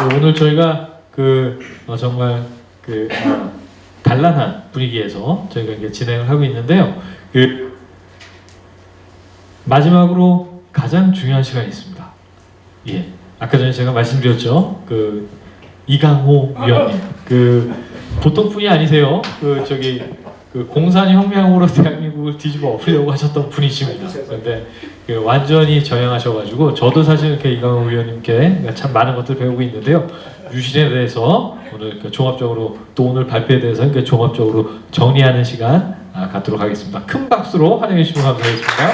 오늘 저희가 정말 단란한 분위기에서 저희가 이제 진행을 하고 있는데요. 마지막으로 가장 중요한 시간이 있습니다. 예, 아까 전에 제가 말씀드렸죠. 이강호 위원님, 보통 분이 아니세요. 공산혁명으로 대한민국을 뒤집어 엎으려고 하셨던 분이십니다. 그런데 완전히 저양하셔가지고 저도 사실 이렇게 이강호 위원님께 참 많은 것들 배우고 있는데요. 유신에 대해서 오늘 종합적으로 또 오늘 발표에 대해서 종합적으로 정리하는 시간 갖도록 하겠습니다. 큰 박수로 환영해 주시면 감사하겠습니다.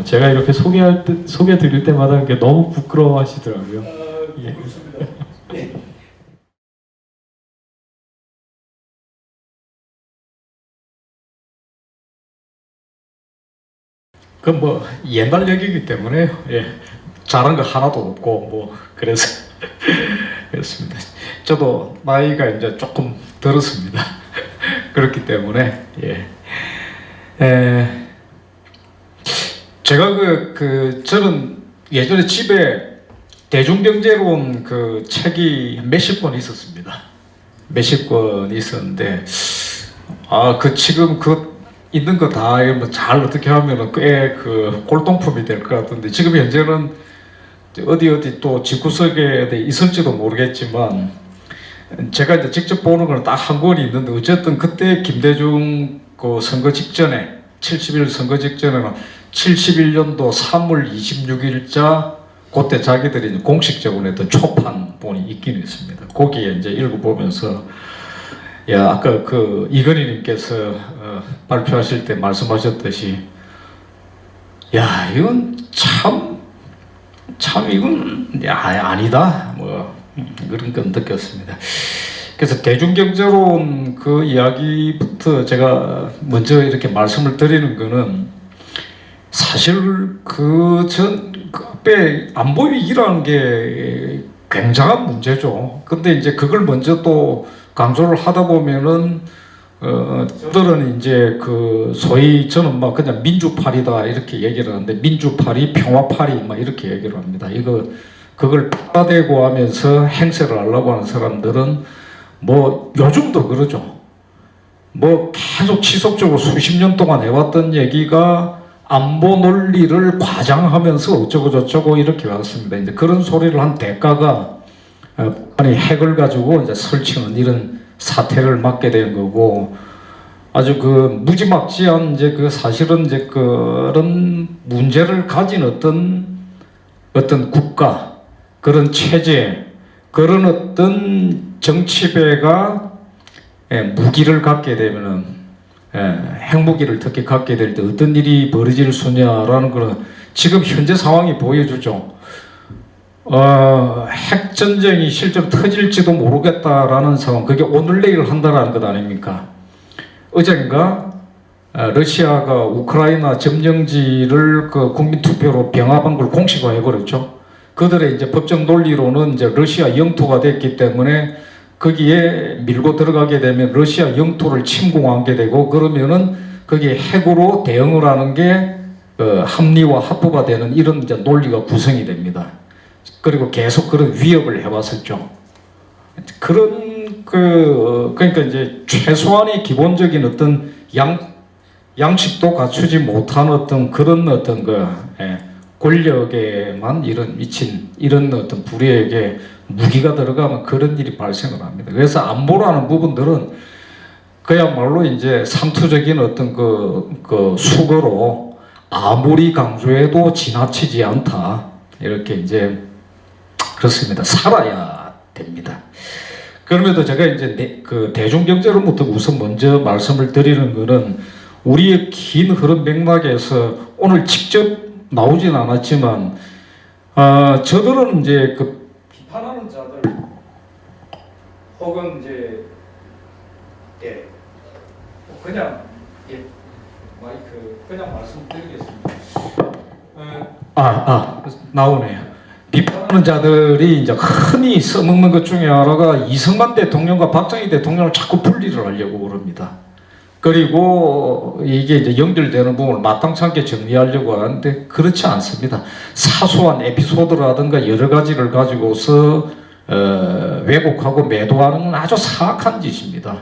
제가 이렇게 소개 드릴 때마다 이렇게 너무 부끄러워하시더라고요. 예. 뭐 옛날 얘기이기 때문에 잘한 거 하나도 없고 그래서 그렇습니다. 저도 나이가 이제 조금 들었습니다. 그렇기 때문에 제가 저는 예전에 집에 대중경제론 책이 몇십 권 있었습니다. 몇십 권 있었는데 지금 있는 거 다 잘 어떻게 하면은 꽤 골동품이 될 것 같은데 지금 현재는 어디 또 집구석에 있을지도 모르겠지만 제가 이제 직접 보는 건 딱 한 권이 있는데 어쨌든 그때 김대중 선거 직전에 70일 선거 직전에는 71년도 3월 26일자 그때 자기들이 공식적으로 했던 초판본이 있긴 있습니다. 거기에 이제 읽어보면서 아까 이건희님께서 발표하실 때 말씀하셨듯이 이건 참 이건 아니다 그런 건 느꼈습니다. 그래서 대중경제론 이야기부터 제가 먼저 이렇게 말씀을 드리는 거는 사실 앞에 안보 위기라는 게 굉장한 문제죠. 근데 이제 그걸 먼저 또 강조를 하다 보면은 저들은 이제 소위 저는 그냥 민주파리다 이렇게 얘기를 하는데 민주파리, 평화파리 이렇게 얘기를 합니다. 그걸 받아대고 하면서 행세를 하려고 하는 사람들은 요즘도 그러죠. 계속 지속적으로 수십 년 동안 해왔던 얘기가 안보 논리를 과장하면서 어쩌고 저쩌고 이렇게 왔습니다. 이제 그런 소리를 한 대가가 핵을 가지고 이제 설치는 이런 사태를 맞게 된 거고 아주 무지막지한 사실은 그런 문제를 가진 어떤 국가 그런 체제 그런 어떤 정치배가 무기를 갖게 되면은 핵무기를 특히 갖게 될 때 어떤 일이 벌어질 수냐라는 거는 지금 현재 상황이 보여주죠. 핵전쟁이 실제로 터질지도 모르겠다라는 상황, 그게 오늘 내일 한다라는 것 아닙니까? 어젠가 러시아가 우크라이나 점령지를 국민투표로 병합한 걸 공식화해버렸죠. 그들의 이제 법적 논리로는 이제 러시아 영토가 됐기 때문에 거기에 밀고 들어가게 되면 러시아 영토를 침공하게 되고 그러면은 거기에 핵으로 대응을 하는 게 합리화 합법화되는 이런 이제 논리가 구성이 됩니다. 그리고 계속 그런 위협을 해왔었죠. 그러니까 이제 최소한의 기본적인 어떤 양식도 갖추지 못한 그런 권력에만 미친 이런 어떤 불의에게 무기가 들어가면 그런 일이 발생을 합니다. 그래서 안보라는 부분들은 그야말로 이제 상투적인 어떤 수거로 아무리 강조해도 지나치지 않다. 이렇게 이제 그렇습니다. 살아야 됩니다. 그럼에도 제가 이제 대중경제로부터 우선 먼저 말씀을 드리는 거는 우리의 긴 흐름 맥락에서 오늘 직접 나오진 않았지만 저들은 이제 비판하는 자들 혹은 이제 그냥 마이크 그냥 말씀드리겠습니다. 나오네요. 비판하는 자들이 이제 흔히 써먹는 것 중에 하나가 이승만 대통령과 박정희 대통령을 자꾸 분리를 하려고 그럽니다. 그리고 이게 이제 연결되는 부분을 마땅치 않게 정리하려고 하는데 그렇지 않습니다. 사소한 에피소드라든가 여러 가지를 가지고서 왜곡하고 매도하는 건 아주 사악한 짓입니다.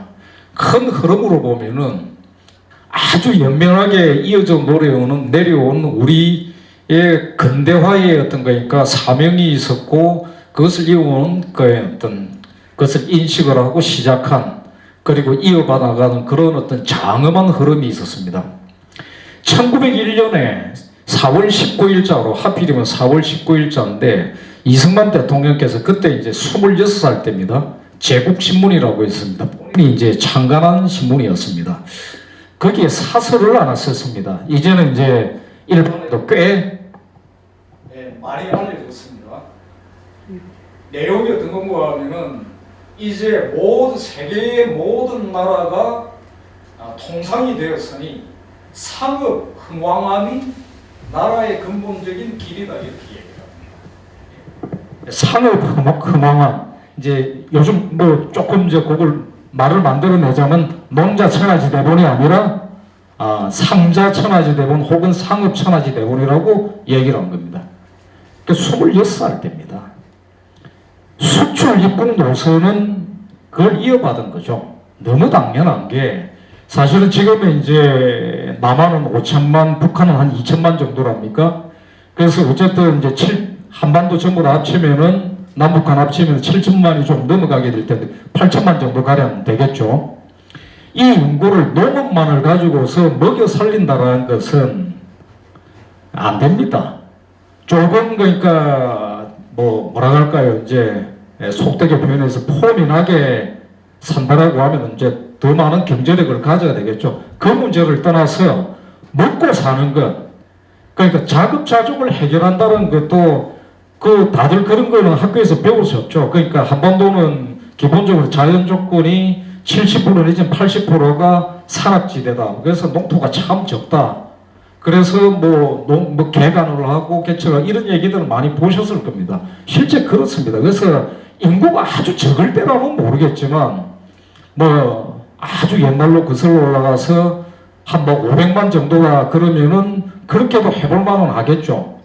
큰 흐름으로 보면은 아주 연명하게 이어져 내려온 우리의 근대화의 어떤 거니까 사명이 있었고 그것을 이어오는 거에 어떤 것을 인식을 하고 시작한 그리고 이어받아 나가는 그런 어떤 장엄한 흐름이 있었습니다. 1901년에 4월 19일자로 하필이면 4월 19일자인데 이승만 대통령께서 그때 이제 26살 때입니다. 제국신문이라고 있습니다. 이제 창간한 신문이었습니다. 거기에 사설을 하나 썼습니다. 이제는 이제 일본에도 꽤 많이 알려졌습니다. 내용이 어떤 건가 하면은 이제 세계의 모든 나라가 통상이 되었으니 상업 흥왕함이 나라의 근본적인 길이다 이렇게 얘기합니다. 상업 흥왕함 이제 요즘 뭐 조금 이제 그걸 말을 만들어내자면 농자 천하지 대본이 아니라 상자 천하지 대본 혹은 상업 천하지 대본이라고 얘기를 한 겁니다. 그러니까 26살 때입니다. 수출 입국 노선은 그걸 이어받은 거죠. 너무 당연한 게 사실은 지금은 이제 남한은 5천만, 북한은 한 2천만 정도랍니까? 그래서 어쨌든 이제 한반도 전부 다 합치면은 남북한 합치면 7천만이 좀 넘어가게 될 텐데 8천만 정도 가량 되겠죠. 이 인구를 농업만을 가지고서 먹여 살린다라는 것은 안 됩니다. 조금 그러니까 뭐라 할까요? 이제 속되게 표현해서 포민하게 산다라고 하면 이제 더 많은 경제력을 가져야 되겠죠. 그 문제를 떠나서 먹고 사는 것, 그러니까 자급자족을 해결한다는 것도 다들 그런 거는 학교에서 배우셨죠. 그러니까 한반도는 기본적으로 자연 조건이 70% 내지는 80%가 산악지대다. 그래서 농토가 참 적다. 그래서 개간을 하고 개척을 이런 얘기들을 많이 보셨을 겁니다. 실제 그렇습니다. 그래서 인구가 아주 적을 때라면 모르겠지만 아주 옛날로 거슬러 올라가서 한 500만 정도가 그러면은 그렇게도 해볼 만은 하겠죠.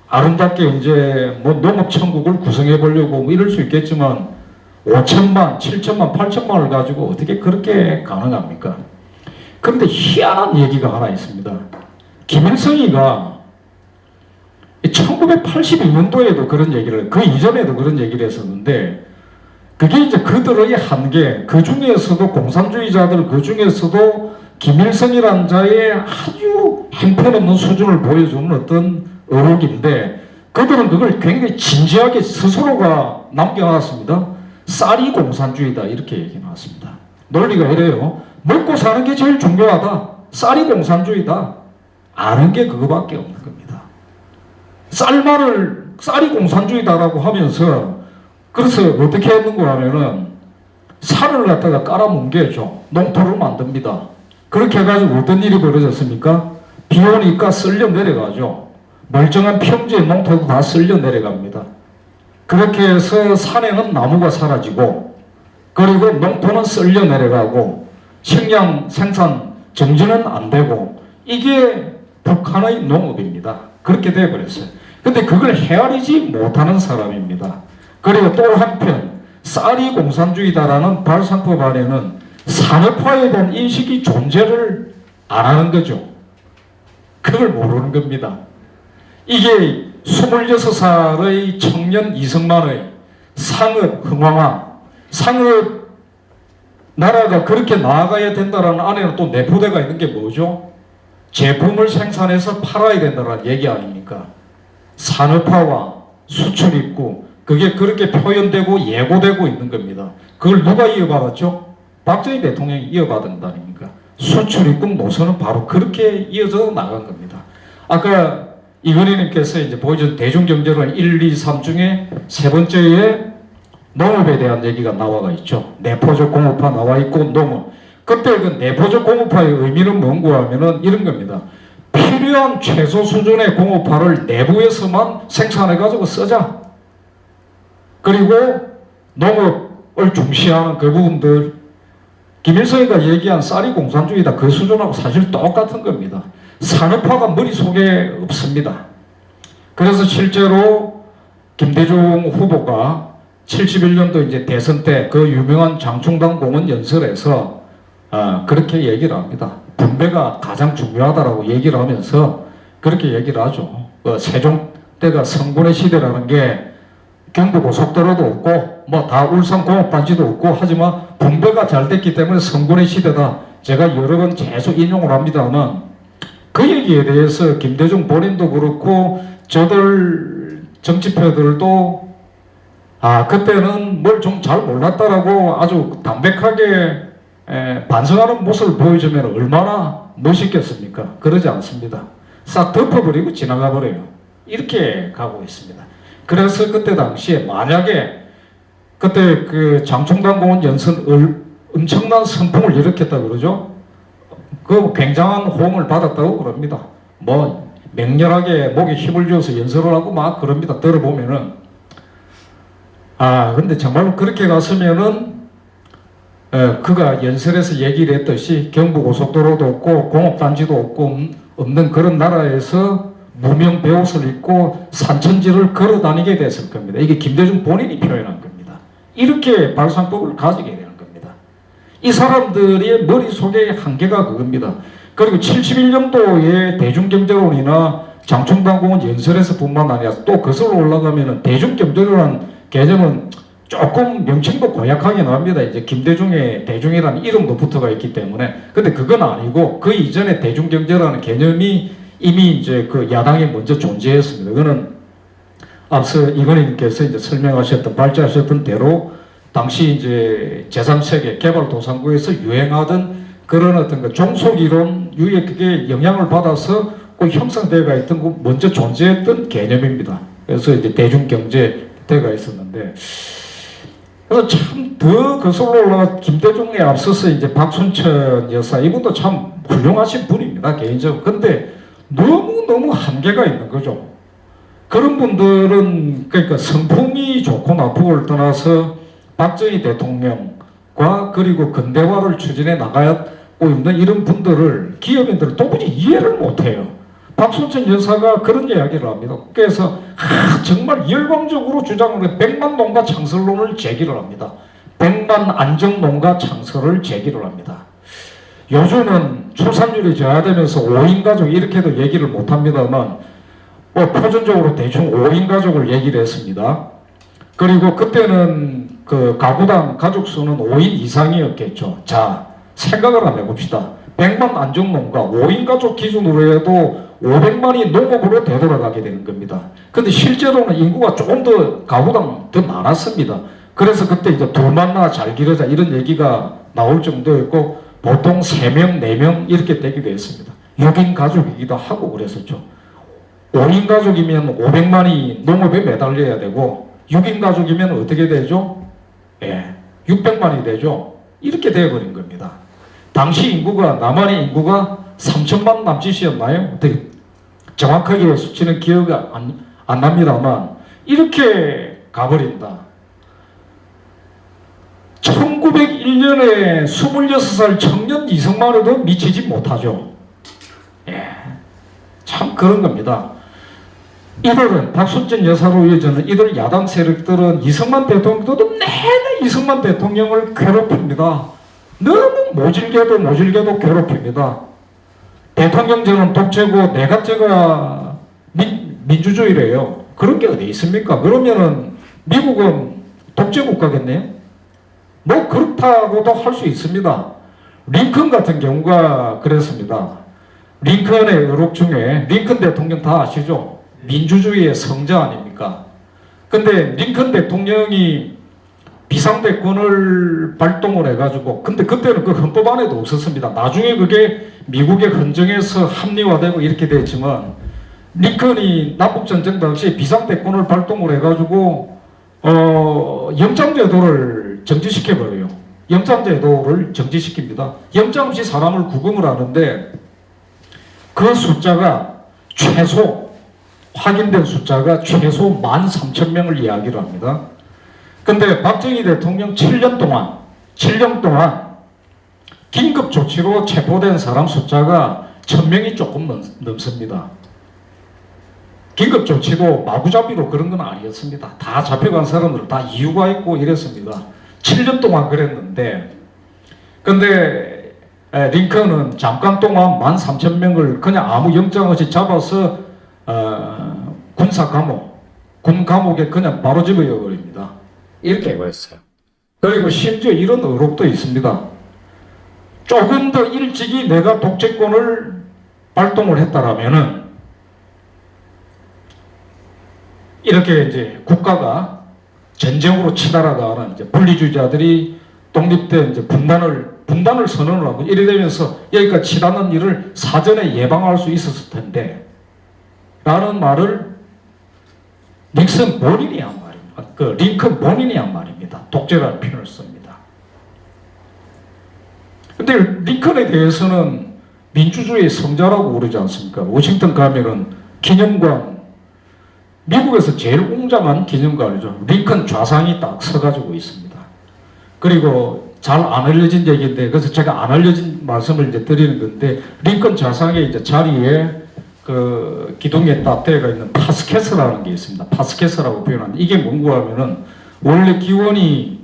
아름답게 이제 농업 천국을 구성해 보려고 이럴 수 있겠지만 5천만, 7천만, 8천만을 가지고 어떻게 그렇게 가능합니까? 그런데 희한한 얘기가 하나 있습니다. 김일성이가 1982년도에도 그런 얘기를, 그 이전에도 그런 얘기를 했었는데, 그게 이제 그들의 한계, 그 중에서도 공산주의자들 그 중에서도 김일성이라는 자의 아주 형편없는 수준을 보여주는 어떤 어록인데, 그들은 그걸 굉장히 진지하게 스스로가 남겨놨습니다. 쌀이 공산주의다 이렇게 얘기 나왔습니다. 논리가 이래요. 먹고 사는 게 제일 중요하다. 쌀이 공산주의다. 아는 게 그거밖에 없는 겁니다. 쌀이 공산주의다라고 하면서 그래서 어떻게 했는가 하면은 산을 갖다가 깔아뭉개죠. 농토를 만듭니다. 그렇게 해가지고 어떤 일이 벌어졌습니까? 비 오니까 쓸려 내려가죠. 멀쩡한 평지의 농토도 다 쓸려 내려갑니다. 그렇게 해서 산에는 나무가 사라지고 그리고 농토는 쓸려 내려가고 식량 생산 정지는 안 되고 이게 북한의 농업입니다. 그렇게 되어버렸어요. 근데 그걸 헤아리지 못하는 사람입니다. 그리고 또 한편 쌀이 공산주의다라는 발상법 안에는 산업화에 대한 인식이 존재를 안 하는 거죠. 그걸 모르는 겁니다. 이게 26살의 청년 이승만의 상업 흥황화, 상업 나라가 그렇게 나아가야 된다는 안에는 또 내포되어 있는 게 뭐죠? 제품을 생산해서 팔아야 된다는 얘기 아닙니까? 산업화와 수출 입구, 그게 그렇게 표현되고 예고되고 있는 겁니다. 그걸 누가 이어받았죠? 박정희 대통령이 이어받은 거 아닙니까? 수출 입국 노선은 바로 그렇게 이어져 나간 겁니다. 아까 이건희님께서 이제 보여준 대중경제론 1, 2, 3 중에 세 번째에 농업에 대한 얘기가 나와 있죠. 내포적 공업화 나와 있고 농업. 그때 그 내포적 공업화의 의미는 뭔가 하면은 이런 겁니다. 필요한 최소 수준의 공업화를 내부에서만 생산해가지고 쓰자. 그리고 농업을 중시하는 그 부분들, 김일성이가 얘기한 쌀이 공산주의다 그 수준하고 사실 똑같은 겁니다. 산업화가 머릿속에 없습니다. 그래서 실제로 김대중 후보가 71년도 이제 대선 때 그 유명한 장충당 공원 연설에서 그렇게 얘기를 합니다. 분배가 가장 중요하다라고 얘기를 하면서 그렇게 얘기를 하죠. 세종 때가 성군의 시대라는 게 경부고속도로도 없고 뭐 다 울산공업단지도 없고 하지만 분배가 잘 됐기 때문에 성군의 시대다. 제가 여러 번 계속 인용을 합니다만 그 얘기에 대해서 김대중 본인도 그렇고 저들 정치표들도 그때는 뭘 좀 잘 몰랐다라고 아주 담백하게 반성하는 모습을 보여주면 얼마나 멋있겠습니까? 그러지 않습니다. 싹 덮어버리고 지나가 버려요. 이렇게 가고 있습니다. 그래서 그때 당시에 만약에 그때 그 장충당 공원 연설 엄청난 선풍을 일으켰다 그러죠. 그 굉장한 호응을 받았다고 그럽니다. 뭐 맹렬하게 목에 힘을 줘서 연설을 하고 막 그럽니다. 들어보면은 근데 정말로 그렇게 갔으면은 그가 연설에서 얘기를 했듯이 경부고속도로도 없고 공업단지도 없고 없는 그런 나라에서 무명 배옷을 입고 산천지를 걸어 다니게 됐을 겁니다. 이게 김대중 본인이 표현한 겁니다. 이렇게 발상법을 가지게 되는 겁니다. 이 사람들의 머릿속의 한계가 그겁니다. 그리고 71년도에 대중경제론이나 장충당공원 연설에서 뿐만 아니라 또 거슬러 올라가면은 대중경제론이라는 개념은 조금 명칭도 고약하게 나옵니다. 이제 김대중의 대중이라는 이름도 붙어가 있기 때문에. 근데 그건 아니고 그 이전에 대중경제라는 개념이 이미 이제 그 야당에 먼저 존재했습니다. 그거는 앞서 이건희님께서 이제 설명하셨던 발제하셨던 대로 당시 이제 제3세계 개발도상국에서 유행하던 그런 어떤 그 종속이론 유에 그게 영향을 받아서 그 형성되어가 있던 그 먼저 존재했던 개념입니다. 그래서 이제 대중경제대가 있었는데 그래서 참 더 거슬러 올라가 김대중에 앞서서 이제 박순천 여사 이분도 참 훌륭하신 분입니다. 개인적으로. 근데 너무 한계가 있는 거죠. 그런 분들은 그러니까 성품이 좋고 나쁘고를 떠나서 박정희 대통령과 그리고 근대화를 추진해 나가고 있는 이런 분들을 기업인들은 도무지 이해를 못해요. 박순천 여사가 그런 이야기를 합니다. 그래서 정말 열광적으로 주장을 해 백만 농가 창설론을 제기를 합니다. 백만 안정농가 창설을 제기를 합니다. 요즘은 출산율이 저하되면서 5인 가족 이렇게도 얘기를 못합니다만 표준적으로 대충 5인 가족을 얘기를 했습니다. 그리고 그때는 그 가구당 가족 수는 5인 이상이었겠죠. 자, 생각을 한번 해봅시다. 100만 안정농가 5인 가족 기준으로 해도 500만이 농업으로 되돌아가게 되는 겁니다. 근데 실제로는 인구가 조금 더 가구당 더 많았습니다. 그래서 그때 이제 둘만나 잘 기르자 이런 얘기가 나올 정도였고 보통 3명, 4명 이렇게 되기도 했습니다. 6인 가족이기도 하고 그랬었죠. 5인 가족이면 500만이 농업에 매달려야 되고 6인 가족이면 어떻게 되죠? 600만이 되죠. 이렇게 되어버린 겁니다. 당시 인구가 남한의 인구가 3천만 남짓이었나요? 어떻게 정확하게 수치는 기억이 안 납니다만 이렇게 가버린다. 1901년에 26살 청년 이승만에도 미치지 못하죠. 참 그런 겁니다. 이들은 박순천 여사로 이어지는 이들 야당 세력들은 이승만 대통령도 내내 이승만 대통령을 괴롭힙니다. 너무 모질게도 괴롭힙니다. 대통령제는 독재고 내각제가 민주주의래요. 그런 게 어디 있습니까? 그러면은 미국은 독재 국가겠네요? 뭐 그렇다고도 할 수 있습니다. 링컨 같은 경우가 그랬습니다. 링컨의 의혹 중에 링컨 대통령 다 아시죠? 민주주의의 성자 아닙니까? 근데 링컨 대통령이 비상대권을 발동을 해가지고 근데 그때는 그 헌법 안에도 없었습니다. 나중에 그게 미국의 헌정에서 합리화되고 이렇게 됐지만 링컨이 남북전쟁 당시 비상대권을 발동을 해가지고 영장제도를 정지시켜버려요. 영장제도를 정지시킵니다. 영장 없이 사람을 구금을 하는데 그 숫자가 최소 확인된 숫자가 최소 13,000명을 이야기를 합니다. 근데 박정희 대통령 7년 동안 긴급 조치로 체포된 사람 숫자가 1000명이 조금 넘습니다. 긴급 조치도 마구잡이로 그런 건 아니었습니다. 다 잡혀간 사람들 다 이유가 있고 이랬습니다. 7년 동안 그랬는데, 근데 링컨은 잠깐 동안 13,000명을 그냥 아무 영장 없이 잡아서 군사 감옥, 군 감옥에 그냥 바로 집어넣어 버립니다. 이렇게 했어요. 그리고 심지어 이런 의혹도 있습니다. 조금 더 일찍이 내가 독재권을 발동을 했다라면은 이렇게 이제 국가가 전쟁으로 치달아가는 이제 분리주의자들이 독립된 이제 분단을 선언을 하고 이래 되면서 여기까지 치닫는 일을 사전에 예방할 수 있었을 텐데 라는 말을 닉슨 본인이 한 말입니다. 그 링컨 본인이 한 말입니다. 독재라는 표현을 씁니다. 근데 링컨에 대해서는 민주주의의 성자라고 부르지 않습니까? 워싱턴 가면은 기념관, 미국에서 제일 웅장한 기념관이죠. 링컨 좌상이 딱 서가지고 있습니다. 그리고 잘 안 알려진 얘기인데, 그래서 제가 안 알려진 말씀을 이제 드리는 건데, 링컨 좌상의 이제 자리에 그 기둥에 딱 되어가 있는 파스케스라는 게 있습니다. 파스케스라고 표현하는 이게 뭔가 하면은 원래 기원이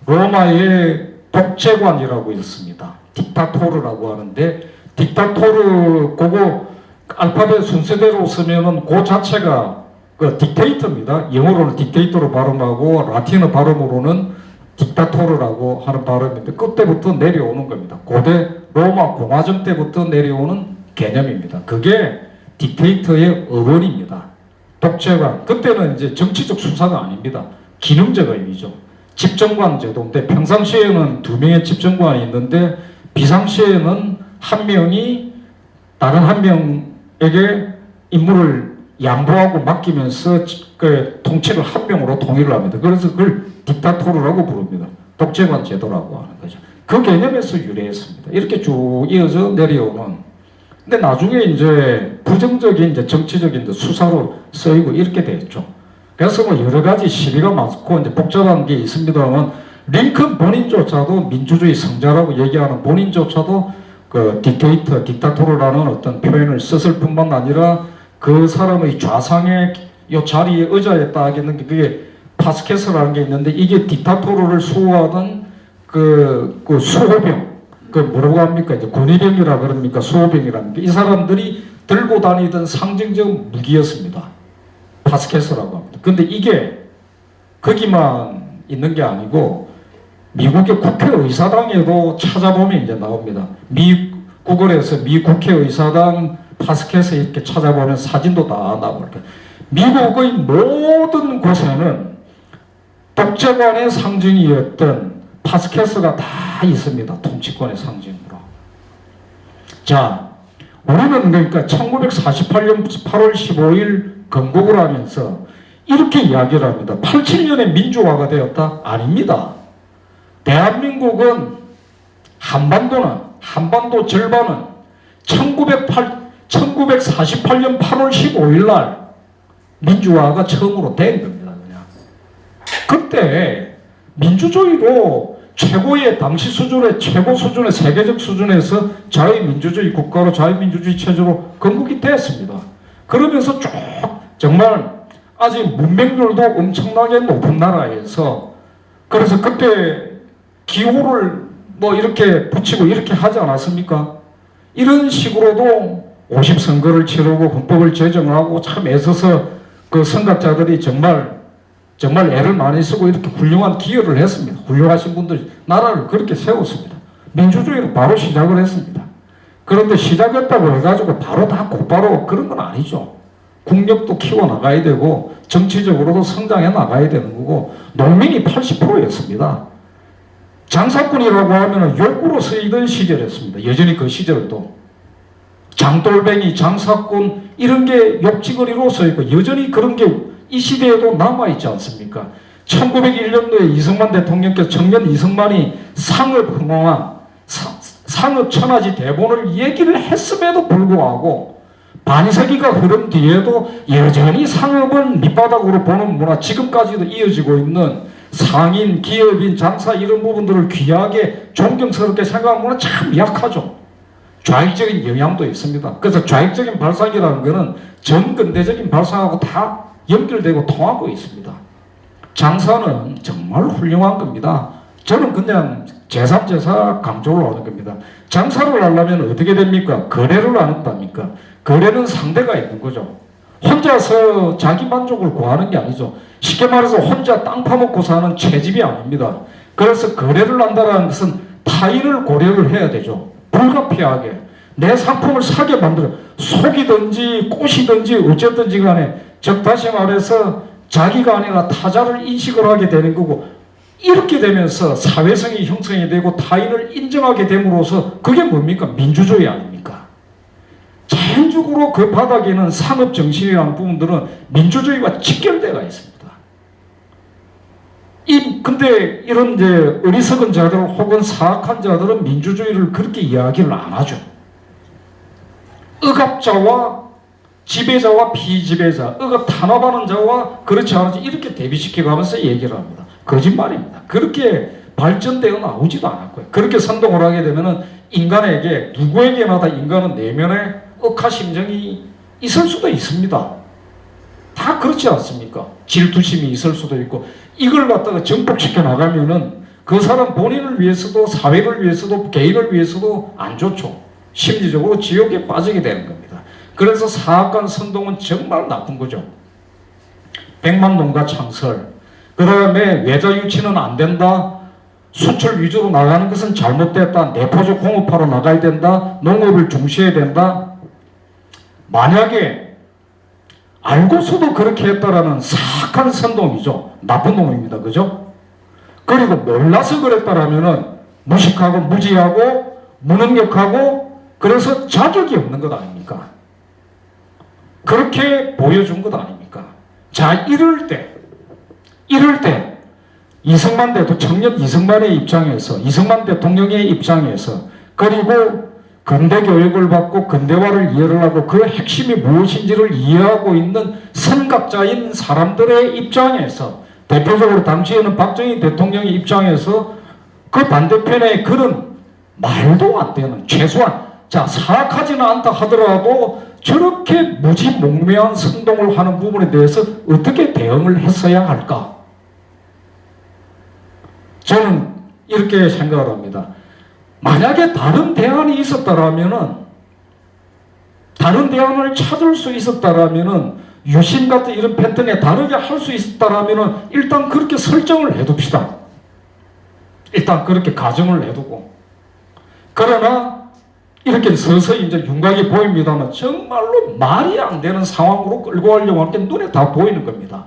로마의 독재관이라고 있습니다. 딕타토르라고 하는데, 딕타토르 그거 알파벳 순서대로 쓰면은 그 자체가 그 딕테이터입니다. 영어로는 딕테이터로 발음하고 라틴어 발음으로는 딕타토르라고 하는 발음인데 그때부터 내려오는 겁니다. 고대 로마 공화정 때부터 내려오는 개념입니다. 그게 딕테이터의 어원입니다. 독재관. 그때는 이제 정치적 수사가 아닙니다. 기능적 의미죠. 집정관 제도인데 평상시에는 2명의 집정관이 있는데 비상시에는 한 명이 다른 한 명에게 임무를 양보하고 맡기면서 그 통치를 한 명으로 통일을 합니다. 그래서 그걸 딕타토르라고 부릅니다. 독재관 제도라고 하는 거죠. 그 개념에서 유래했습니다. 이렇게 쭉 이어져 내려오는. 근데 나중에 이제 부정적인 이제 정치적인 이제 수사로 쓰이고 이렇게 됐죠. 그래서 뭐 여러 가지 시비가 많고 이제 복잡한 게 있습니다만 링컨 본인조차도 민주주의 성자라고 얘기하는 본인조차도 그 딕타토르라는 어떤 표현을 썼을 뿐만 아니라 그 사람의 좌상의 이 자리에 의자에 딱 있는 게 그게 파스케스라는 게 있는데 이게 딕타토르를 수호하던 그 수호병, 그 뭐라고 합니까? 이제 군의병이라 그럽니까? 수호병이랍니까? 이 사람들이 들고 다니던 상징적 무기였습니다. 파스케스라고 합니다. 근데 이게 거기만 있는 게 아니고 미국의 국회의사당에도 찾아보면 이제 나옵니다. 미 구글에서 미 국회의사당 파스케스 이렇게 찾아보면 사진도 다 나옵니다. 미국의 모든 곳에는 독재관의 상징이었던 파스케스가 다 있습니다. 통치권의 상징으로. 자, 우리는 그러니까 1948년 8월 15일 건국을 하면서 이렇게 이야기를 합니다. 87년에 민주화가 되었다? 아닙니다. 대한민국은 한반도 절반은 1948년 8월 15일 날 민주화가 처음으로 된 겁니다. 그냥. 그때 민주주의로 최고의 당시 수준의 최고 수준의 세계적 수준에서 자유민주주의 국가로 자유민주주의 체제로 건국이 됐습니다. 그러면서 쭉 정말 아직 문명률도 엄청나게 높은 나라에서 그래서 그때 기호를 뭐 이렇게 붙이고 이렇게 하지 않았습니까? 이런 식으로도 50선거를 치르고 헌법을 제정하고 참 애써서 그 선각자들이 정말 애를 많이 쓰고 이렇게 훌륭한 기여를 했습니다. 훌륭하신 분들이 나라를 그렇게 세웠습니다. 민주주의로 바로 시작을 했습니다. 그런데 시작했다고 해가지고 바로 다 곧바로 그런 건 아니죠. 국력도 키워나가야 되고 정치적으로도 성장해 나가야 되는 거고 농민이 80%였습니다. 장사꾼이라고 하면 욕구로 쓰이던 시절이었습니다. 여전히 그 시절도 장돌뱅이, 장사꾼 이런 게 욕지거리로 쓰이고 여전히 그런 게 이 시대에도 남아있지 않습니까? 1901년도에 이승만 대통령께서 청년 이승만이 상업흥황한 상업천하지 대본을 얘기를 했음에도 불구하고 반세기가 흐른 뒤에도 여전히 상업은 밑바닥으로 보는 문화 지금까지도 이어지고 있는 상인, 기업인, 장사 이런 부분들을 귀하게 존경스럽게 생각하면 참 약하죠. 좌익적인 영향도 있습니다. 그래서 좌익적인 발상이라는 것은 전근대적인 발상하고 다 연결되고 통하고 있습니다. 장사는 정말 훌륭한 겁니다. 저는 그냥 제3제사 강조를 하는 겁니다. 장사를 하려면 어떻게 됩니까? 거래를 안 한답니까? 거래는 상대가 있는 거죠. 혼자서 자기 만족을 구하는 게 아니죠. 쉽게 말해서 혼자 땅 파먹고 사는 채집이 아닙니다. 그래서 거래를 한다는 것은 타인을 고려를 해야 되죠. 불가피하게 내 상품을 사게 만들어 속이든지 꼬시든지 어쨌든지 간에 즉 다시 말해서 자기가 아니라 타자를 인식을 하게 되는 거고, 이렇게 되면서 사회성이 형성이 되고 타인을 인정하게 됨으로써 그게 뭡니까? 민주주의 아닙니까? 자연적으로 그 바닥에는 상업정신이라는 부분들은 민주주의와 직결되어 있습니다. 근데 이런 이제 어리석은 자들 혹은 사악한 자들은 민주주의를 그렇게 이야기를 안 하죠. 억압자와 지배자와 피지배자, 억압 탄압하는 자와 그렇지 않은 자 이렇게 대비시켜 가면서 얘기를 합니다. 거짓말입니다. 그렇게 발전되어 나오지도 않았고요. 그렇게 선동을 하게 되면은 인간에게 누구에게나 다 인간은 내면에 억하심정이 있을 수도 있습니다. 다 그렇지 않습니까? 질투심이 있을 수도 있고, 이걸 갖다가 정복시켜 나가면은 그 사람 본인을 위해서도 사회를 위해서도 개인을 위해서도 안 좋죠. 심리적으로 지옥에 빠지게 되는 겁니다. 그래서 사악한 선동은 정말 나쁜 거죠. 백만농가 창설, 그 다음에 외자 유치는 안 된다, 수출 위주로 나가는 것은 잘못됐다, 내포적 공업화로 나가야 된다, 농업을 중시해야 된다. 만약에 알고서도 그렇게 했다라는 사악한 선동이죠. 나쁜 놈입니다. 그죠? 그리고 몰라서 그랬다라면은 무식하고 무지하고 무능력하고 그래서 자격이 없는 것 아닙니까? 그렇게 보여준 것 아닙니까? 자, 이럴 때 이승만 청년 이승만의 입장에서, 이승만 대통령의 입장에서, 그리고 근대 교육을 받고 근대화를 이해를 하고 그 핵심이 무엇인지를 이해하고 있는 선각자인 사람들의 입장에서, 대표적으로 당시에는 박정희 대통령의 입장에서 그 반대편에 그런 말도 안 되는, 최소한 자 사악하지는 않다 하더라도 저렇게 무지몽매한 선동을 하는 부분에 대해서 어떻게 대응을 했어야 할까? 저는 이렇게 생각을 합니다. 만약에 다른 대안이 있었다라면은, 다른 대안을 찾을 수 있었다라면은, 유신 같은 이런 패턴에 다르게 할 수 있었다라면은 일단 그렇게 설정을 해둡시다. 일단 그렇게 가정을 해두고. 그러나 이렇게 서서히 이제 윤곽이 보입니다만 정말로 말이 안 되는 상황으로 끌고 가려고 할 때 눈에 다 보이는 겁니다.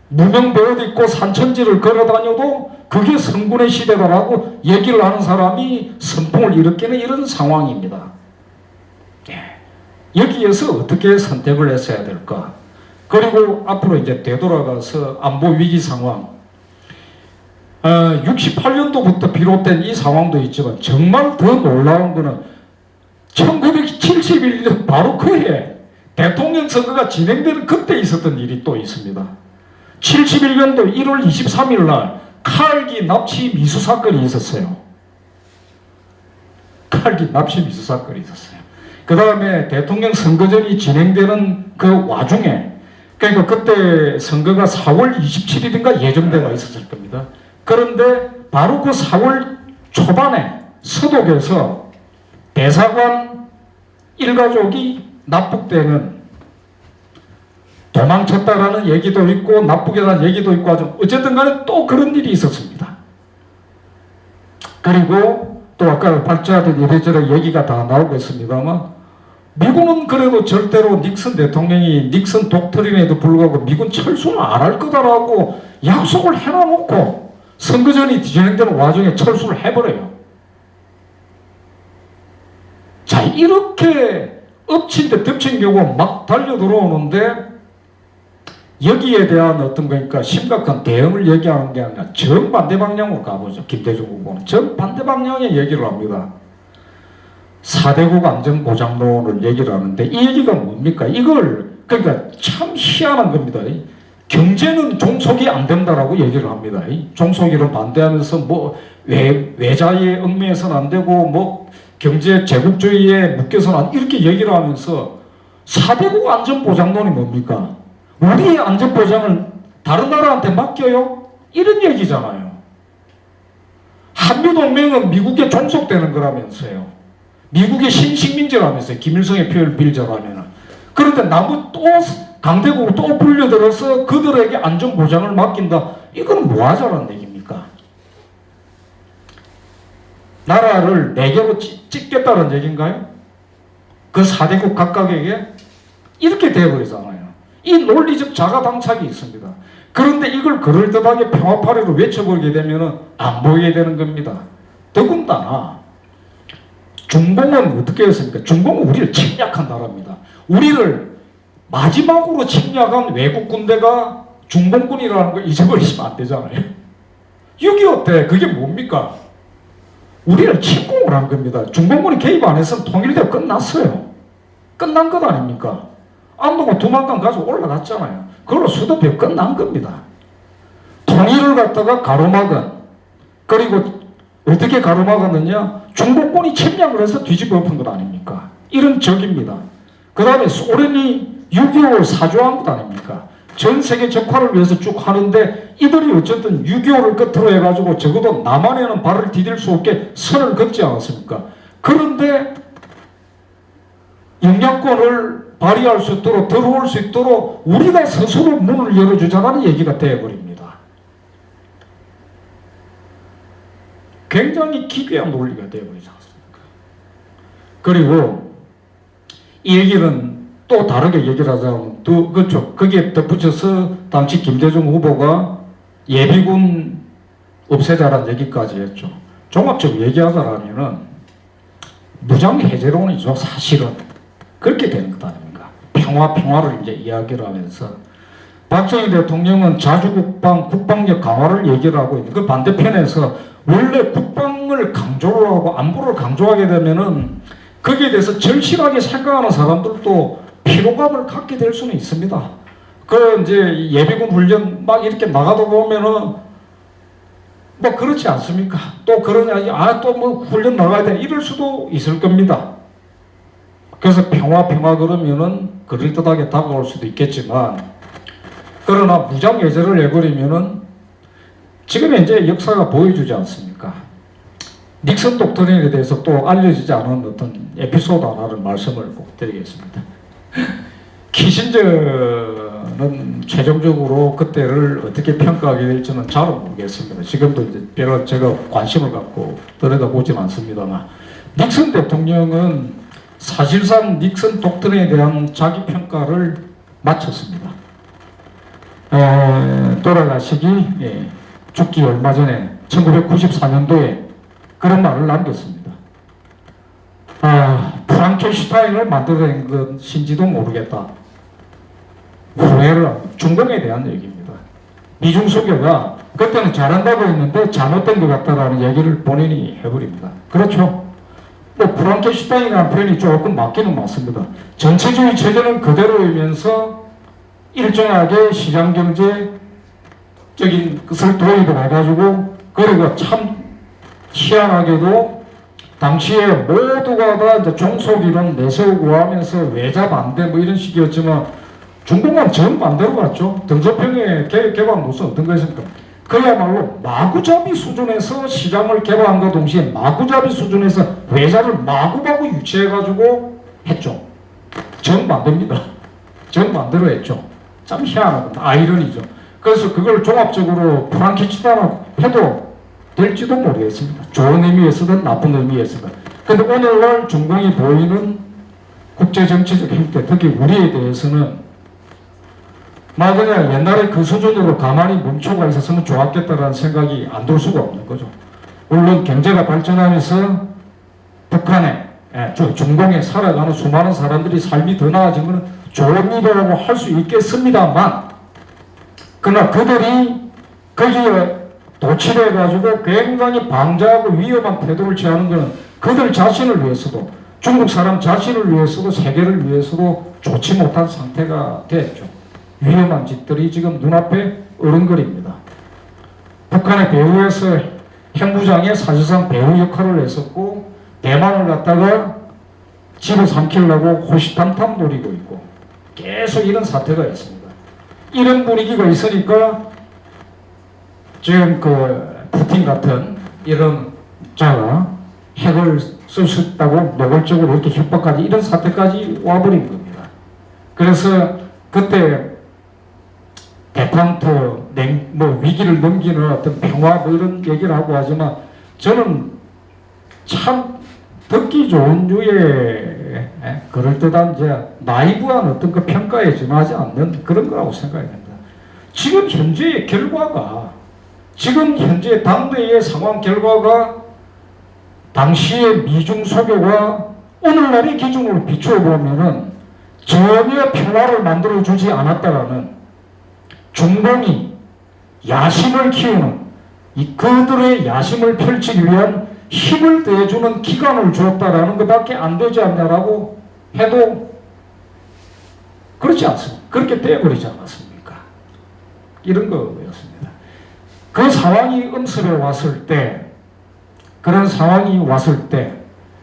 무명배옷 입고 산천지를 걸어다녀도 그게 성군의 시대다라고 얘기를 하는 사람이 선풍을 일으키는 이런 상황입니다. 여기에서 어떻게 선택을 했어야 될까? 그리고 앞으로 이제 되돌아가서 안보 위기 상황, 68년도부터 비롯된 이 상황도 있지만 정말 더 놀라운 거는 1971년 바로 그 해 대통령 선거가 진행되는 그때 있었던 일이 또 있습니다. 71년도 1월 23일 날 칼기 납치 미수 사건이 있었어요. 칼기 납치 미수 사건이 있었어요. 그 다음에 대통령 선거전이 진행되는 그 와중에, 그러니까 그때 선거가 4월 27일인가 예정되어 있었을 겁니다. 그런데 바로 그 4월 초반에 서독에서 대사관 일가족이 납북되는, 도망쳤다라는 얘기도 있고 납북에 대한 얘기도 있고 하죠. 어쨌든 간에 또 그런 일이 있었습니다. 그리고 또 아까 발제하던 이래저래 얘기가 다 나오고 있습니다만, 미국은 그래도 절대로 닉슨 대통령이 닉슨 독트린에도 불구하고 미군 철수는 안 할 거다라고 약속을 해놔놓고 선거전이 진행되는 와중에 철수를 해버려요. 자, 이렇게 엎친 데 덮친 경우 막 달려 들어오는데, 여기에 대한 어떤 거니까 심각한 대응을 얘기하는 게 아니라 정반대 방향으로 가보죠. 김대중 후보는 정반대 방향의 얘기를 합니다. 4대국 안전보장론을 얘기를 하는데, 이 얘기가 뭡니까? 이걸, 그러니까 참 희한한 겁니다. 경제는 종속이 안 된다라고 얘기를 합니다. 이 종속이를 반대하면서 뭐 외자에 얽매여서는 안 되고 뭐 경제 제국주의에 묶여서는 안 이렇게 얘기를 하면서 4대국 안전보장론이 뭡니까? 우리의 안전보장을 다른 나라한테 맡겨요? 이런 얘기잖아요. 한미동맹은 미국에 종속되는 거라면서요. 미국의 신식민지라면서요. 김일성의 표현을 빌자라면. 그런데 나무 또 강대국으로 또 불려들어서 그들에게 안전보장을 맡긴다. 이건 뭐하자는 얘기입니까? 나라를 4개로 찢겠다는 얘기인가요? 그 4대국 각각에게? 이렇게 되어버리잖아요. 이 논리적 자가당착이 있습니다. 그런데 이걸 그럴듯하게 평화파리로 외쳐버리게 되면 안 보이게 되는 겁니다. 더군다나 중공은 어떻게 했습니까? 중공은 우리를 침략한 나라입니다. 우리를 마지막으로 침략한 외국 군대가 중공군이라는 걸 잊어버리시면 안 되잖아요. 6.25 때 그게 뭡니까? 우리를 침공을 한 겁니다. 중공군이 개입 안 했으면 통일되고 끝났어요. 끝난 것 아닙니까? 안동은 두만강 가지고 올라갔잖아요. 그걸로 수도표 끝난 겁니다. 통일을 갖다가 가로막은, 그리고 어떻게 가로막았느냐? 중공군이 침략을 해서 뒤집어 엎은 것 아닙니까? 이런 적입니다. 그 다음에 소련이 6.25를 사주한 것 아닙니까? 전 세계 적화를 위해서 쭉 하는데 이들이 어쨌든 6.25를 끝으로 해가지고 적어도 남한에는 발을 디딜 수 없게 선을 긋지 않았습니까? 그런데 영향권을 발휘할 수 있도록 들어올 수 있도록 우리가 스스로 문을 열어주자는 얘기가 되어버립니다. 굉장히 기괴한 논리가 되어버리지 않습니까? 그리고 이 얘기는 또 다르게 얘기를 하자면 또 그렇죠. 거기에 덧붙여서 당시 김대중 후보가 예비군 없애자라는 얘기까지 했죠. 종합적으로 얘기하자면은 무장해제론이죠. 사실은 그렇게 되는 것 아닙니까? 평화를 이제 이야기를 하면서 박정희 대통령은 자주국방, 국방력 강화를 얘기를 하고 있는 그 반대편에서 원래 국방을 강조를 하고 안보를 강조하게 되면은 거기에 대해서 절실하게 생각하는 사람들도 피로감을 갖게 될 수는 있습니다. 그 이제 예비군 훈련 막 이렇게 나가다 보면은 뭐 그렇지 않습니까? 또 그러냐, 또 뭐 훈련 나가야 돼 이럴 수도 있을 겁니다. 그래서 평화 그러면은 그럴듯하게 다가올 수도 있겠지만, 그러나 무장 예제를 내버리면은 지금 이제 역사가 보여주지 않습니까? 닉슨 독트린에 대해서 또 알려지지 않은 어떤 에피소드 하나를 말씀을 꼭 드리겠습니다. 키신저는 최종적으로 그때를 어떻게 평가하게 될지는 잘은 모르겠습니다. 지금도 이제 별로 제가 관심을 갖고 들여다보진 않습니다만, 닉슨 대통령은 사실상 닉슨 독트린에 대한 자기 평가를 마쳤습니다. 돌아가시기 죽기 얼마 전에 1994년도에 그런 말을 남겼습니다. 프랑켄슈타인을 만들어낸 것인지도 모르겠다. 후회를 중공에 대한 얘기입니다. 미중 수교가 그때는 잘한다고 했는데 잘못된 것 같다라는 얘기를 본인이 해버립니다. 그렇죠? 뭐 프랑켄슈타인이라는 표현이 조금 맞기는 맞습니다. 전체주의 체제는 그대로이면서 일정하게 시장경제적인 것을 도입을 해가지고, 그리고 참 희한하게도 당시에 모두가 다 이제 종속이론 내세우고 하면서 외자 반대 뭐 이런 식이었지만 중공은 정반대로 갔죠. 등소평의 개방 노선 어떤 거였습니까? 그야말로 마구잡이 수준에서 시장을 개방한과 동시에 마구잡이 수준에서 외자를 마구마구 유치해가지고 했죠. 정반대입니다. 정반대로 했죠. 참 희한하다. 아이러니죠. 그래서 그걸 종합적으로 프랑켄슈타인 해도 될지도 모르겠습니다. 좋은 의미에서든 나쁜 의미에서든. 근데 오늘날 중공이 보이는 국제정치적 행태, 특히 우리에 대해서는 그냥 옛날에 그 수준으로 가만히 멈춰가 있었으면 좋았겠다라는 생각이 안 들 수가 없는 거죠. 물론 경제가 발전하면서 북한에, 중공에 살아가는 수많은 사람들이 삶이 더 나아진 것은 좋은 일이라고 할 수 있겠습니다만, 그러나 그들이 거기에 도취해가지고 굉장히 방자하고 위험한 태도를 취하는 것은 그들 자신을 위해서도, 중국 사람 자신을 위해서도, 세계를 위해서도 좋지 못한 상태가 됐죠. 위험한 짓들이 지금 눈앞에 어른거립니다. 북한의 배후에서 핵무장에 사실상 배후 역할을 했었고 대만을 갖다가 집어삼키려고 호시탐탐 노리고 있고 계속 이런 사태가 있습니다. 이런 분위기가 있으니까 지금 그 푸틴 같은 이런 자가 핵을 쓸 수 있다고 노골적으로 이렇게 협박까지 이런 사태까지 와버린 겁니다. 그래서 그때 대탄트 뭐 위기를 넘기는 어떤 평화 뭐 이런 얘기를 하고 하지만 저는 참 듣기 좋은 유의 그럴듯한 이제 나이브한 어떤 그 평가에 지나지 않는 그런 거라고 생각이 됩니다. 지금 현재의 결과가 지금 현재 당대의 상황 결과가 당시의 미중 소교가 오늘날의 기준으로 비추어 보면은 전혀 평화를 만들어주지 않았다라는 중공이 야심을 키우는 이 그들의 야심을 펼치기 위한 힘을 대주는 기간을 주었다라는 것밖에 안 되지 않냐라고 해도 그렇지 않습니까? 그렇게 되어버리지 않았습니까? 이런 거였습니다. 그 상황이 음습에 왔을 때 그런 상황이 왔을 때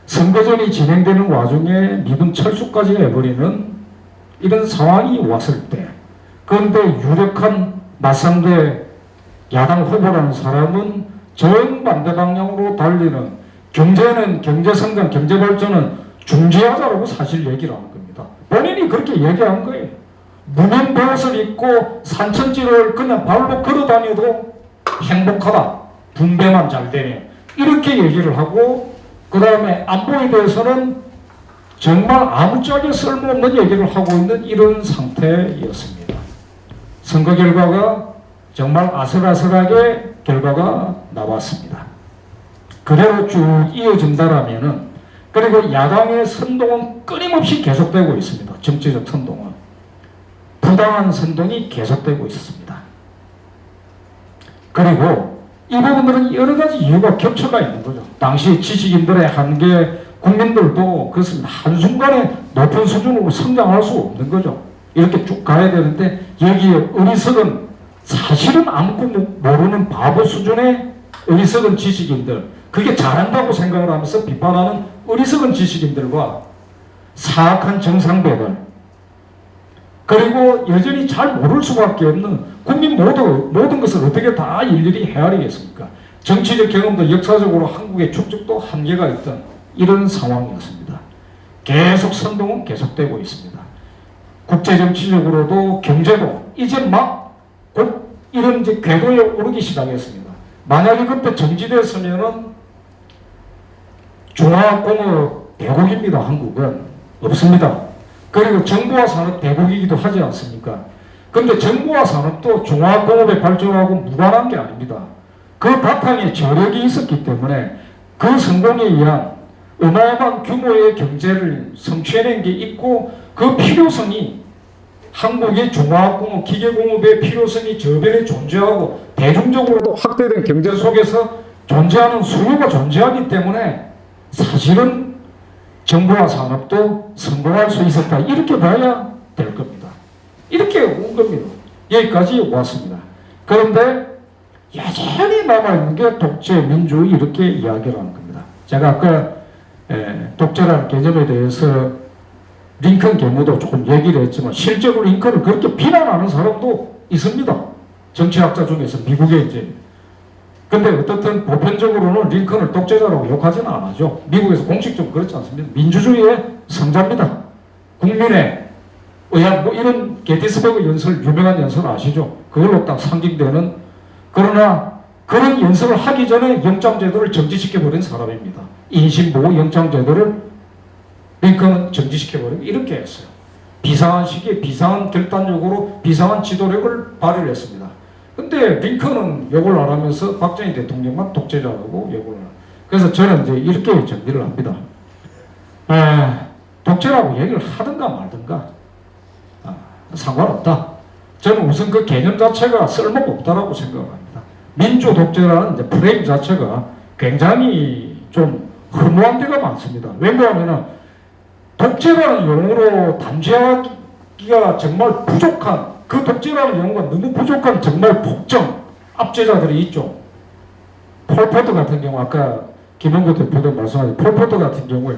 선거전이 진행되는 와중에 미군 철수까지 해버리는 이런 상황이 왔을 때 그런데 유력한 맞상대 야당 후보라는 사람은 정반대 방향으로 달리는 경제는 경제성장, 경제발전은 중지하자라고 사실 얘기를 하는 겁니다. 본인이 그렇게 얘기한 거예요. 무면배옷을 입고 산천지를 그냥 발로 걸어다녀도 행복하다. 분배만 잘 되면. 이렇게 얘기를 하고 그 다음에 안보에 대해서는 정말 아무짝에 쓸모없는 얘기를 하고 있는 이런 상태였습니다. 선거 결과가 정말 아슬아슬하게 결과가 나왔습니다. 그대로 쭉 이어진다라면은 그리고 야당의 선동은 끊임없이 계속되고 있습니다. 정치적 선동은. 부당한 선동이 계속되고 있었습니다. 그리고 이 부분들은 여러 가지 이유가 겹쳐가 있는 거죠. 당시 지식인들의 한계, 국민들도 그렇습니다. 한순간에 높은 수준으로 성장할 수 없는 거죠. 이렇게 쭉 가야 되는데 여기에 어리석은 사실은 아무것도 모르는 바보 수준의 어리석은 지식인들, 그게 잘한다고 생각을 하면서 비판하는 어리석은 지식인들과 사악한 정상배들, 그리고 여전히 잘 모를 수밖에 없는 국민 모든 것을 어떻게 다 일일이 헤아리겠습니까? 정치적 경험도 역사적으로 한국의 축적도 한계가 있던 이런 상황이었습니다. 계속 선동은 계속되고 있습니다. 국제정치적으로도 경제도 이제 막 곧 이런 이제 궤도에 오르기 시작했습니다. 만약에 그때 정지됐으면은 종합공업 대국입니다. 한국은 없습니다. 그리고 정부와 산업 대국이기도 하지 않습니까? 그런데 정부와 산업도 종합공업의 발전하고 무관한 게 아닙니다. 그 바탕에 저력이 있었기 때문에 그 성공에 의한 어마어마한 규모의 경제를 성취해낸 게 있고 그 필요성이 한국의 종합공업, 기계공업의 필요성이 저변에 존재하고 대중적으로도 확대된 경제 속에서 존재하는 수요가 존재하기 때문에 사실은 정부와 산업도 성공할 수 있었다. 이렇게 봐야 될 겁니다. 이렇게 온 겁니다. 여기까지 왔습니다. 그런데 여전히 남아있는 게 독재, 민주주의 이렇게 이야기를 하는 겁니다. 제가 아까 독재라는 개념에 대해서 링컨 경우도 조금 얘기를 했지만 실제로 링컨을 그렇게 비난하는 사람도 있습니다. 정치학자 중에서 미국에 이제. 근데 어떻든 보편적으로는 링컨을 독재자라고 욕하지는 않아죠. 미국에서 공식적으로 그렇지 않습니다. 민주주의의 성자입니다. 국민의 의학 뭐 이런 게티스버그 연설, 유명한 연설 아시죠? 그걸로 딱 상징되는. 그러나 그런 연설을 하기 전에 영장제도를 정지시켜버린 사람입니다. 인신보호 영장제도를 링컨은 정지시켜버리고 이렇게 했어요. 비상한 시기에 비상한 결단력으로 비상한 지도력을 발휘를 했습니다. 근데 링컨은 욕을 안 하면서 박정희 대통령만 독재자라고 욕을 해요. 그래서 저는 이제 이렇게 정리를 합니다. 독재라고 얘기를 하든가 말든가 상관없다. 저는 우선 그 개념 자체가 쓸모가 없다라고 생각합니다. 민주 독재라는 이제 프레임 자체가 굉장히 좀 허무한 데가 많습니다. 왜냐하면 독재라는 용어로 단죄하기가 정말 부족한 그 독재라는 용어가 너무 부족한 정말 폭정 압제자들이 있죠. 폴포트 같은 경우 아까 김원구 대표도 말씀하신 폴포트 같은 경우에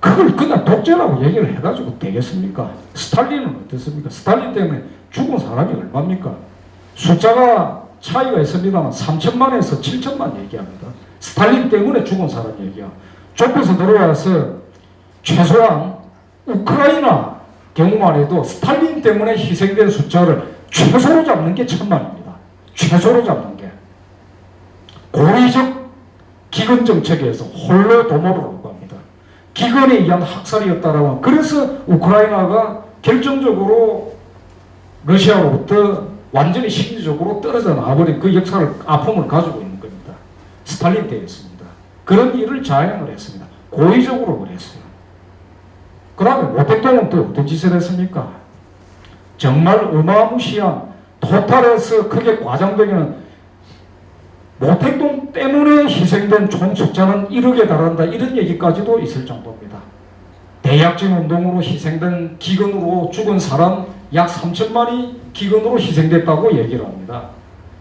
그걸 그냥 독재라고 얘기를 해가지고 되겠습니까? 스탈린은 어떻습니까? 스탈린 때문에 죽은 사람이 얼마입니까? 숫자가 차이가 있습니다만 3천만에서 7천만 얘기합니다. 스탈린 때문에 죽은 사람 얘기야. 좁혀서 들어와서 최소한 우크라이나 경우만 해도 스탈린 때문에 희생된 숫자를 최소로 잡는 게 1,000만입니다. 최소로 잡는 게. 고의적 기근 정책에서 홀로도모를 합니다. 기근에 의한 학살이었다라고. 그래서 우크라이나가 결정적으로 러시아로부터 완전히 심리적으로 떨어져 나와버린 그 역사를 아픔을 가지고 있는 겁니다. 스탈린 때였습니다. 그런 일을 자행을 했습니다. 고의적으로 그랬어요. 그 다음에 모택동은 또 어떤 짓을 했습니까? 정말 어마무시한 토탈에서 크게 과장되기는 모택동 때문에 희생된 총 숫자는 1억에 달한다 이런 얘기까지도 있을 정도입니다. 대약진 운동으로 희생된 기근으로 죽은 사람 약 3천만이 기근으로 희생됐다고 얘기를 합니다.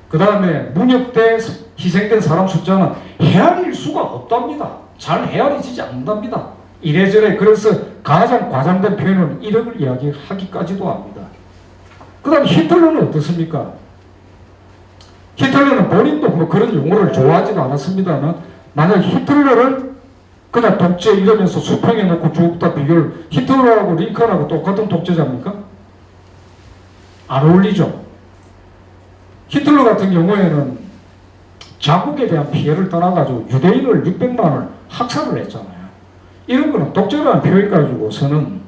그 다음에 문혁 때 희생된 사람 숫자는 헤아릴 수가 없답니다. 잘 헤아리지 않는답니다. 이래저래. 그래서 가장 과장된 표현은 1억을 이야기하기까지도 합니다. 그 다음 히틀러는 어떻습니까? 히틀러는 본인도 뭐 그런 용어를 좋아하지도 않았습니다만 만약 히틀러를 그냥 독재 이러면서 수평에 놓고 쭉 다 비교를 히틀러하고 링컨하고 똑같은 독재자입니까? 안 어울리죠. 히틀러 같은 경우에는 자국에 대한 피해를 떠나가지고 유대인을 600만을 학살을 했잖아요. 이런 거는 독재라는 표현 가지고서는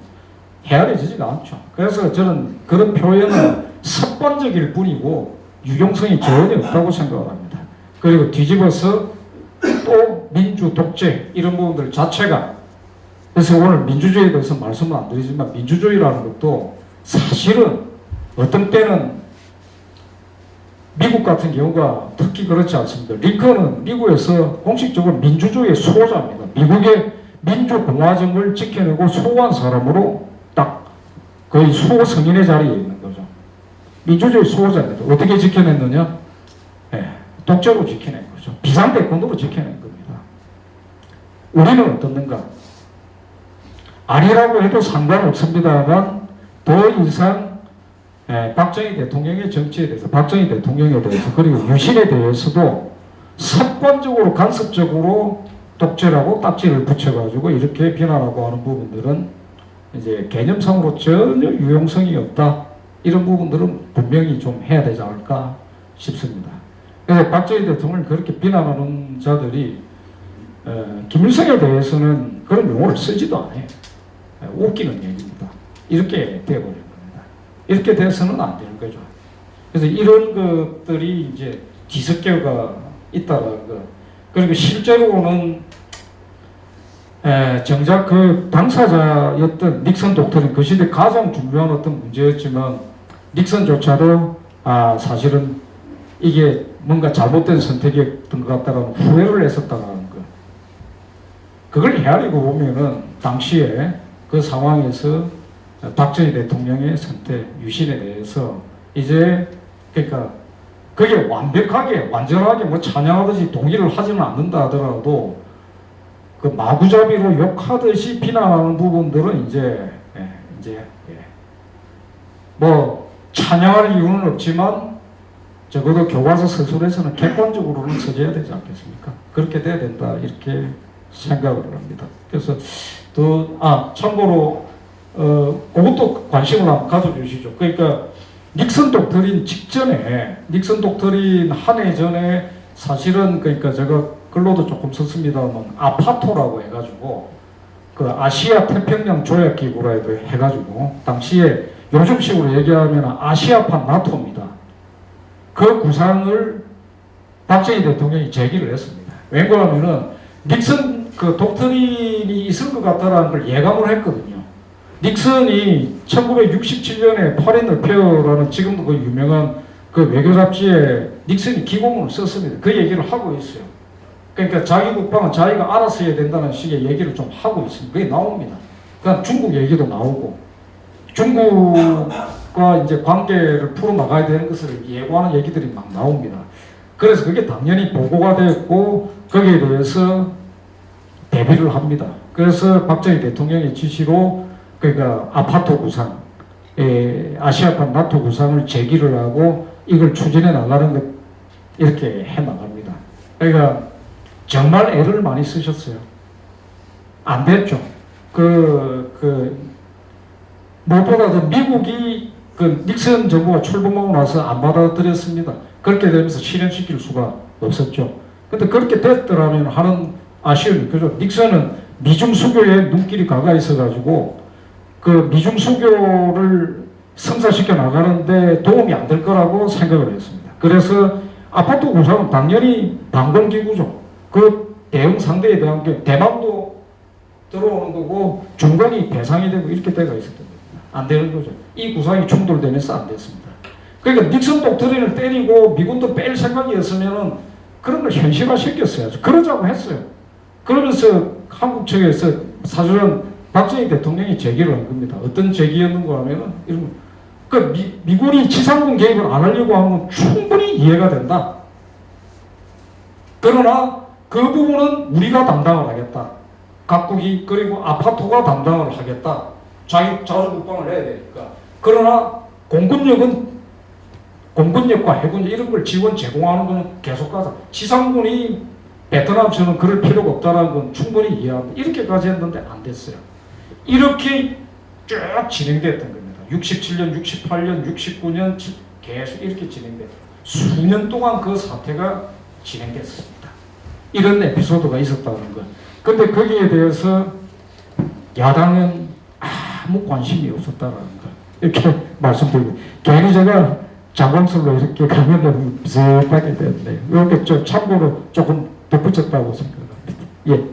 헤아려지지가 않죠. 그래서 저는 그런 표현은 습관적일 뿐이고 유용성이 전혀 없다고 생각을 합니다. 그리고 뒤집어서 또 민주, 독재 이런 부분들 자체가, 그래서 오늘 민주주의에 대해서 말씀은 안 드리지만 민주주의라는 것도 사실은 어떤 때는 미국 같은 경우가 특히 그렇지 않습니다. 링컨은 미국에서 공식적으로 민주주의의 수호자입니다. 미국의 민주공화정을 지켜내고 수호한 사람으로 딱 거의 수호 성인의 자리에 있는 거죠. 민주주의 수호자입니다. 어떻게 지켜냈느냐? 네, 독재로 지켜낸 거죠. 비상대권으로 지켜낸 겁니다. 우리는 어떻는가? 아니라고 해도 상관없습니다만 더 이상 박정희 대통령의 정치에 대해서, 박정희 대통령에 대해서, 그리고 유신에 대해서도 습관적으로 간섭적으로 독재라고 딱지를 붙여가지고 이렇게 비난하고 하는 부분들은 이제 개념상으로 전혀 유용성이 없다. 이런 부분들은 분명히 좀 해야 되지 않을까 싶습니다. 그래서 박정희 대통령을 그렇게 비난하는 자들이 김일성에 대해서는 그런 용어를 쓰지도 않아요. 웃기는 얘기입니다. 이렇게 되어버린 겁니다. 이렇게 돼서는 안 되는 거죠. 그래서 이런 것들이 이제 뒤섞여가 있다라는 것. 그리고 실제로는 정작 그 당사자였던 닉슨 독트린, 그 시대 가장 중요한 어떤 문제였지만 닉슨조차도 사실은 이게 뭔가 잘못된 선택이었던 것 같다라는 후회를 했었다는 것. 그걸 헤아리고 보면은 당시에 그 상황에서 박정희 대통령의 선택, 유신에 대해서 이제 그러니까 그게 완벽하게 완전하게 뭐 찬양하듯이 동의를 하지는 않는다 하더라도 그 마구잡이로 욕하듯이 비난하는 부분들은 이제 뭐 찬양할 이유는 없지만 적어도 교과서 서술에서는 객관적으로는 써져야 되지 않겠습니까? 그렇게 돼야 된다 이렇게 생각을 합니다. 그래서 참고로 그것도 관심을 한번 가져주시죠. 그러니까 닉슨 독트린 직전에, 닉슨 독트린 한 해 전에 사실은 그러니까 제가 글로도 조금 썼습니다만 아파토라고 해가지고 그 아시아 태평양 조약 기구라 해가지고 당시에 요즘식으로 얘기하면 아시아판 나토입니다. 그 구상을 박정희 대통령이 제기를 했습니다. 왜냐하면은 닉슨 그 독트린이 있을 것 같다라는 걸 예감을 했거든요. 닉슨이 1967년에 팔인 어페어라는 지금도 그 유명한 그 외교 잡지에 닉슨이 기고문을 썼습니다. 그 얘기를 하고 있어요. 그러니까 자기 국방은 자기가 알아서 해야 된다는 식의 얘기를 좀 하고 있습니다. 그게 나옵니다. 그다음 중국 얘기도 나오고 중국 이제 관계를 풀어나가야 되는 것을 예고하는 얘기들이 막 나옵니다. 그래서 그게 당연히 보고가 됐고 거기에 대해서 대비를 합니다. 그래서 박정희 대통령의 지시로 그러니까 아파트 구상, 아시아판 나토 구상을 제기를 하고 이걸 추진해 나가는 것 이렇게 해 나갑니다. 그러니까 정말 애를 많이 쓰셨어요. 안 됐죠. 무엇보다도 미국이 그 닉슨 정부가 출범하고 나서 안 받아들였습니다. 그렇게 되면서 실현시킬 수가 없었죠. 근데 그렇게 됐더라면 하는 아쉬움이 그죠. 닉슨은 미중 수교에 눈길이 가가 있어가지고 그 미중 수교를 성사시켜 나가는데 도움이 안 될 거라고 생각을 했습니다. 그래서 아파트 구상은 당연히 방공기구죠. 그 대응 상대에 대한 게 대만도 들어오는 거고 중간이 대상이 되고 이렇게 때가 있었던 겁니다. 안 되는 거죠. 이 구상이 충돌되면서 안 됐습니다. 그러니까 닉슨 독트린을 때리고 미군도 뺄 생각이었으면은 그런 걸 현실화시켰어야죠. 그러자고 했어요. 그러면서 한국 측에서 사실은 박정희 대통령이 제기를 한 겁니다. 어떤 제기였는가 하면은 이런 그 미군이 지상군 개입을 안 하려고 하는 건 충분히 이해가 된다. 그러나 그 부분은 우리가 담당을 하겠다. 각국이 그리고 아파트가 담당을 하겠다. 자주국방을 해야 되니까. 그러나 공군력과 해군력 이런 걸 지원 제공하는 것은 계속 가자. 지상군이 베트남처럼 그럴 필요가 없다는 건 충분히 이해합니다. 이렇게까지 했는데 안 됐어요. 이렇게 쭉 진행됐던 겁니다. 67년, 68년, 69년 계속 이렇게 진행됐어요. 수년 동안 그 사태가 진행됐습니다. 이런 에피소드가 있었다는 것. 근데 거기에 대해서 야당은 아무 관심이 없었다는 것. 이렇게 말씀드리고 괜히 제가 장관설로 이렇게 가면 너무 비슷하게 됐네요. 이렇게 좀 참고로 조금 덧붙였다고 생각합니다. 예.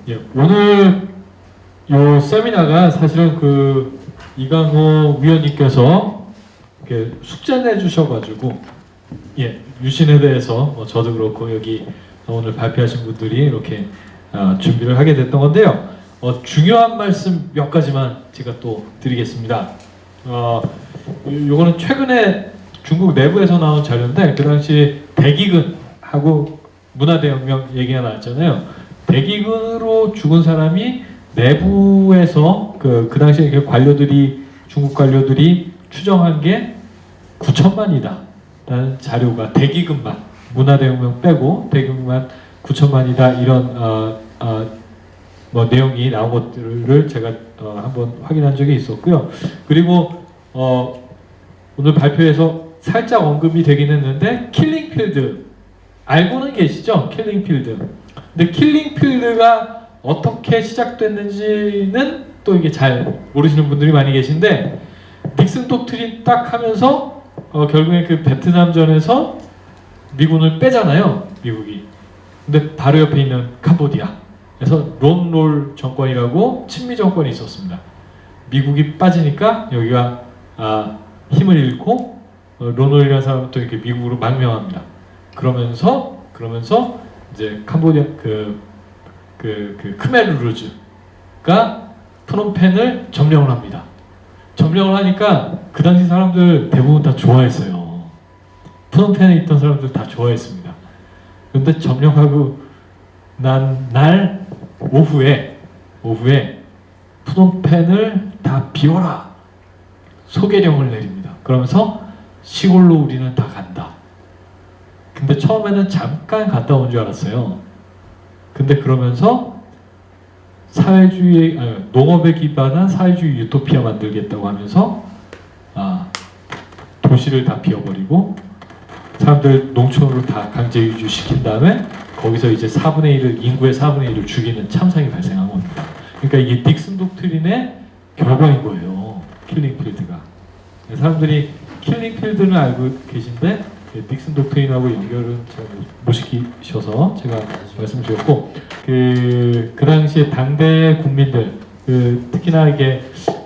예. 오늘 요 세미나가 사실은 그 이강호 위원님께서 이렇게 숙제 내주셔가지고 유신에 대해서 뭐 저도 그렇고 여기 오늘 발표하신 분들이 이렇게 준비를 하게 됐던 건데요. 중요한 말씀 몇 가지만 제가 또 드리겠습니다. 요거는 최근에 중국 내부에서 나온 자료인데 그 당시 대기근하고 문화대혁명 얘기가 나왔잖아요. 대기근으로 죽은 사람이 내부에서 그 당시에 중국 관료들이 추정한 게 9천만이다 라는 자료가 대기근만 문화대혁명 빼고 대기근만 9천만이다 이런 뭐 내용이 나온 것들을 제가 한번 확인한 적이 있었고요. 그리고 오늘 발표에서 살짝 언급이 되긴 했는데 킬링필드 알고는 계시죠? 킬링필드. 근데 킬링필드가 어떻게 시작됐는지는 또 이게 잘 모르시는 분들이 많이 계신데 닉슨 독트린 딱 하면서 결국에 그 베트남전에서 미군을 빼잖아요. 미국이. 근데 바로 옆에 있는 캄보디아에서 론롤 정권이라고 친미 정권이 있었습니다. 미국이 빠지니까 여기가 힘을 잃고 론롤이라는 사람은 또 이렇게 미국으로 망명합니다. 그러면서 이제 캄보디아 크메르루즈가 프놈펜을 점령을 합니다. 점령을 하니까 그 당시 사람들 대부분 다 좋아했어요. 프놈펜에 있던 사람들 다 좋아했습니다. 그런데 점령하고 난 날 오후에 프놈펜을 다 비워라 소개령을 내립니다. 그러면서 시골로 우리는 다 간다. 근데 처음에는 잠깐 갔다 온 줄 알았어요. 근데 그러면서 농업에 기반한 사회주의 유토피아 만들겠다고 하면서 도시를 다 비워버리고 사람들 농촌으로 다 강제 이주시킨 다음에 거기서 이제 인구의 4분의 1을 죽이는 참상이 발생한 겁니다. 그러니까 이게 닉슨 독트린의 결과인 거예요. 킬링필드가. 사람들이 킬링필드는 알고 계신데 닉슨 독트린하고 연결은 잘 못 시키셔서 제가 말씀드렸고 그 당시에 당대 국민들 특히나 이게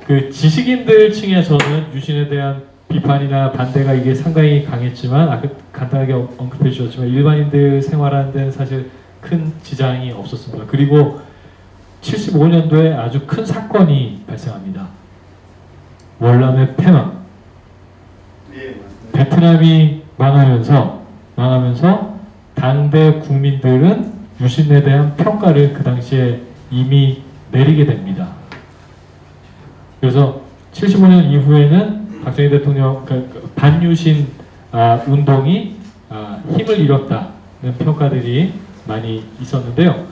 그 지식인들 층에서는 유신에 대한 비판이나 반대가 이게 상당히 강했지만 간단하게 언급해 주셨지만 일반인들 생활하는 데는 사실 큰 지장이 없었습니다. 그리고 75년도에 아주 큰 사건이 발생합니다. 월남의 폐망. 베트남이 망하면서 당대 국민들은 유신에 대한 평가를 그 당시에 이미 내리게 됩니다. 그래서 75년 이후에는 박정희 대통령 반유신 운동이 힘을 잃었다는 평가들이 많이 있었는데요.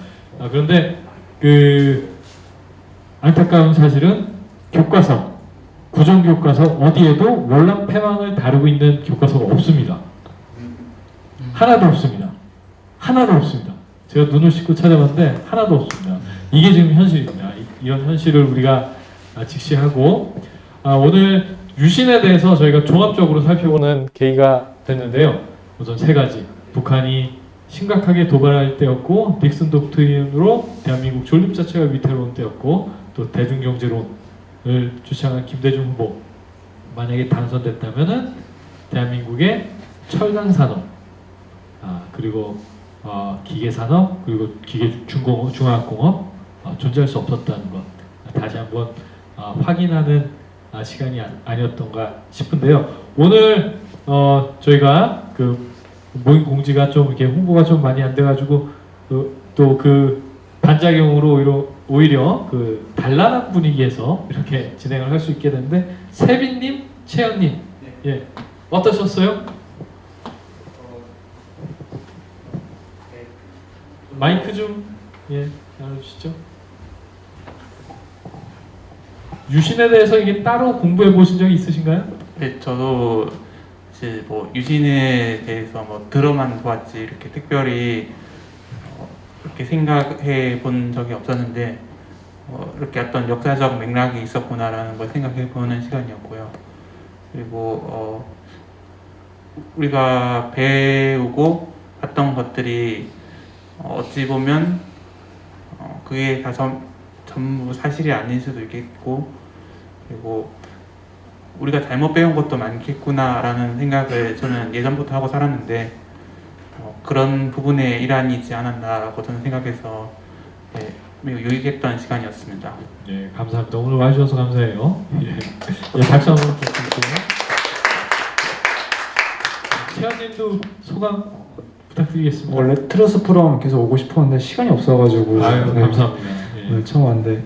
그런데 그 안타까운 사실은 교과서, 구정교과서 어디에도 월남 패망을 다루고 있는 교과서가 없습니다. 하나도 없습니다. 하나도 없습니다. 제가 눈을 씻고 찾아봤는데 하나도 없습니다. 이게 지금 현실입니다. 이런 현실을 우리가 직시하고 오늘 유신에 대해서 저희가 종합적으로 살펴보는 계기가 됐는데요. 우선 세 가지. 북한이 심각하게 도발할 때였고 닉슨 독트린으로 대한민국 존립 자체가 위태로운 때였고 또 대중경제론을 주창한 김대중 후보 만약에 당선됐다면은 대한민국의 철강 산업 그리고 기계 산업 그리고 기계 중화학공업 존재할 수 없었다는 것 다시 한번 확인하는 시간이 아니었던가 싶은데요. 오늘 저희가 그 모임 공지가 좀 이렇게 홍보가 좀 많이 안 돼가지고 또 그 반작용으로 오히려 그 단란한 분위기에서 이렇게 진행을 할 수 있게 됐는데 세빈님, 채연님, 예 어떠셨어요? 마이크 좀 나눠주시죠. 유신에 대해서 이게 따로 공부해 보신 적이 있으신가요? 네, 저도 이제 뭐 유신에 대해서 뭐 들어만 보았지 이렇게 특별히 이렇게 생각해 본 적이 없었는데 이렇게 어떤 역사적 맥락이 있었구나라는 걸 생각해 보는 시간이었고요. 그리고 우리가 배우고 봤던 것들이 어찌 보면 그게 다 전부 사실이 아닐 수도 있겠고 그리고 우리가 잘못 배운 것도 많겠구나라는 생각을 저는 예전부터 하고 살았는데 그런 부분의 일환이지 않았나라고 저는 생각해서 매우 유익했던 시간이었습니다. 네, 감사합니다. 오늘 와주셔서 감사해요. 예, 박수 한번 부탁드릴게요. 채연님도 소감 부탁드리겠습니다. 원래 트러스 프롬 계속 오고 싶었는데 시간이 없어가지고 아유, 감사합니다. 예. 오늘 처음 왔는데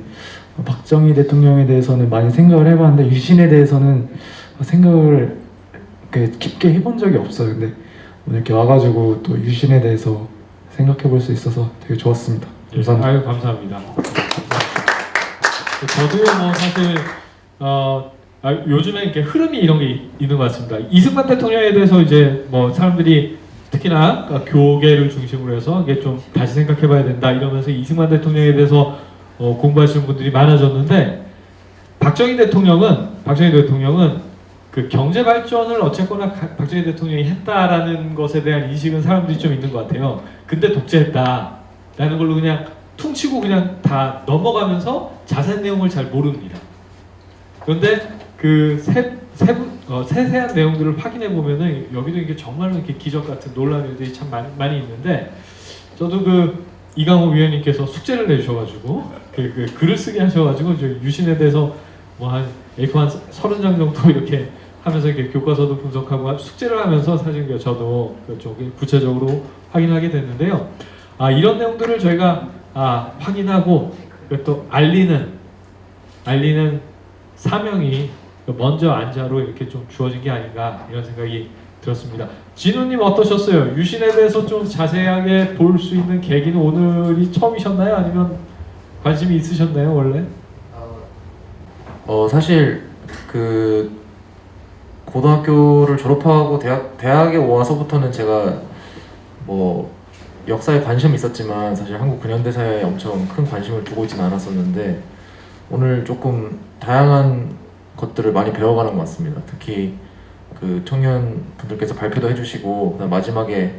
박정희 대통령에 대해서는 많이 생각을 해봤는데 유신에 대해서는 생각을 깊게 해본 적이 없어요. 근데 오늘 이렇게 와가지고 또 유신에 대해서 생각해볼 수 있어서 되게 좋았습니다. 감사합니다. 아유, 감사합니다. 저도요 뭐 사실 요즘에 이렇게 흐름이 이런 게 있는 것 같습니다. 이승만 대통령에 대해서 이제 뭐 사람들이 특히나 교계를 중심으로 해서 이게 좀 다시 생각해봐야 된다 이러면서 이승만 대통령에 대해서 공부하시는 분들이 많아졌는데 박정희 대통령은 그 경제 발전을 어쨌거나 박정희 대통령이 했다라는 것에 대한 인식은 사람들이 좀 있는 것 같아요. 근데 독재했다라는 걸로 그냥 퉁치고 그냥 다 넘어가면서 자세한 내용을 잘 모릅니다. 그런데 그 세세한 내용들을 확인해 보면은 여기도 이게 정말로 이렇게 기적 같은 놀라운 일들이 참 많이 있는데 저도 그 이강호 위원님께서 숙제를 내주셔가지고 그 글을 쓰게 하셔가지고 저 유신에 대해서 뭐 한 A4 한 30장 정도 이렇게 하면서 이렇게 교과서도 분석하고 숙제를 하면서 사실 저도 좀 구체적으로 확인하게 됐는데요. 이런 내용들을 저희가 확인하고 또 알리는 사명이 먼저 안자로 이렇게 좀 주어진 게 아닌가 이런 생각이 들었습니다. 진우님 어떠셨어요? 유신에 대해서 좀 자세하게 볼 수 있는 계기는 오늘이 처음이셨나요? 아니면 관심이 있으셨나요 원래? 사실 그 고등학교를 졸업하고 대학에 와서부터는 제가 뭐 역사에 관심이 있었지만 사실 한국 근현대사에 엄청 큰 관심을 두고 있지는 않았었는데 오늘 조금 다양한 것들을 많이 배워가는 것 같습니다. 특히 그 청년 분들께서 발표도 해주시고 그다음 마지막에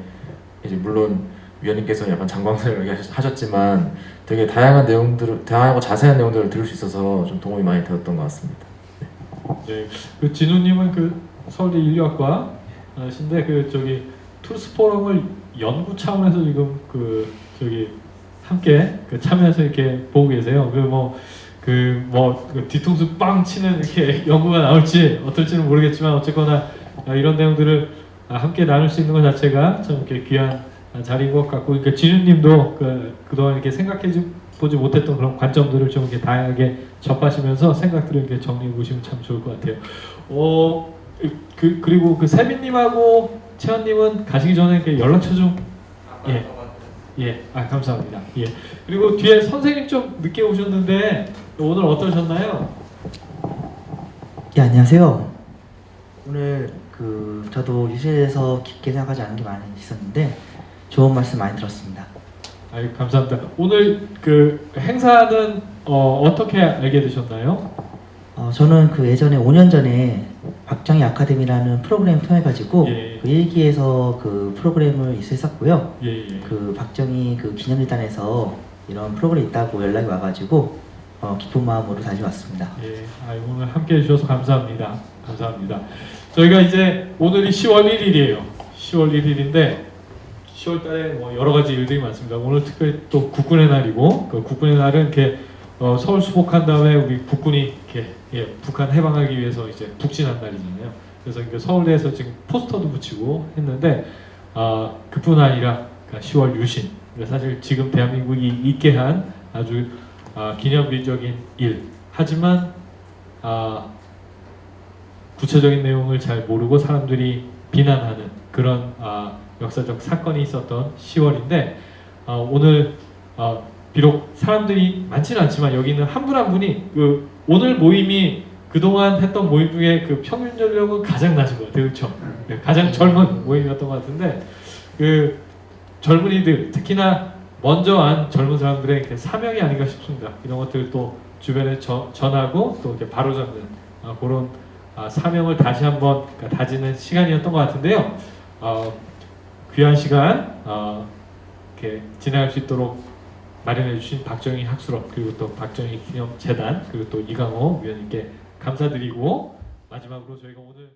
이제 물론 위원님께서 약간 장광설을 하셨지만 되게 다양하고 자세한 내용들을 들을 수 있어서 좀 도움이 많이 되었던 것 같습니다. 네, 그 진우님은 그 서울대 인류학과신데 그 저기 투르스 포럼을 연구 차원에서 지금 그 저기 함께 그 참여해서 이렇게 보고 계세요. 그 뒤통수 빵 치는 이렇게 연구가 나올지 어떨지는 모르겠지만 어쨌거나 이런 내용들을 함께 나눌 수 있는 것 자체가 참 이렇게 귀한 자리인 것 같고, 그러니까 진우님도 그동안 이렇게 생각해 보지 못했던 그런 관점들을 좀 이렇게 다양하게 접하시면서 생각들을 이렇게 정리해 보시면 참 좋을 것 같아요. 그리고 그 세빈님하고 채원님은 가시기 전에 이렇게 연락처 좀 감사합니다. 예. 그리고 뒤에 선생님 좀 늦게 오셨는데 오늘 어떠셨나요? 예, 안녕하세요. 오늘 저도 유시에 대해서 깊게 생각하지 않은 게 많이 있었는데 좋은 말씀 많이 들었습니다. 아유, 감사합니다. 오늘 그 행사는 어떻게 알게 되셨나요? 저는 예전에 5년 전에 박정희 아카데미라는 프로그램 통해 가지고 예. 그 일기에서 그 프로그램을 있었고요. 예. 그 박정희 기념일단에서 이런 프로그램이 있다고 연락이 와가지고 기쁜 마음으로 다시 왔습니다. 예. 오늘 함께 해주셔서 감사합니다. 감사합니다. 저희가 이제 오늘이 10월 1일이에요. 10월 1일인데 10월 달에 뭐 여러 가지 일들이 많습니다. 오늘 특별히 또 국군의 날이고, 그 국군의 날은 이렇게 서울 수복한 다음에 우리 국군이 이렇게 북한 해방하기 위해서 이제 북진한 날이잖아요. 그래서 이제 서울대에서 지금 포스터도 붙이고 했는데 그뿐 아니라 10월 유신, 사실 지금 대한민국이 있게 한 아주 기념비적인 일. 하지만 구체적인 내용을 잘 모르고 사람들이 비난하는 그런 역사적 사건이 있었던 10월인데 오늘 비록 사람들이 많지는 않지만 여기는 한 분 한 분이 오늘 모임이 그동안 했던 모임 중에 그 평균 연령은 가장 낮은 것 같아요. 그렇죠? 네, 가장 젊은 모임이었던 것 같은데 그 젊은이들, 특히나 먼저 한 젊은 사람들의 이렇게 사명이 아닌가 싶습니다. 이런 것들 또 주변에 전하고 또 이렇게 바로잡는 그런 사명을 다시 한번 다지는 시간이었던 것 같은데요. 귀한 시간 이렇게 진행할 수 있도록 마련해 주신 박정희 학술업, 그리고 또 박정희 기념재단, 그리고 또 이강호 위원님께 감사드리고, 마지막으로 저희가 오늘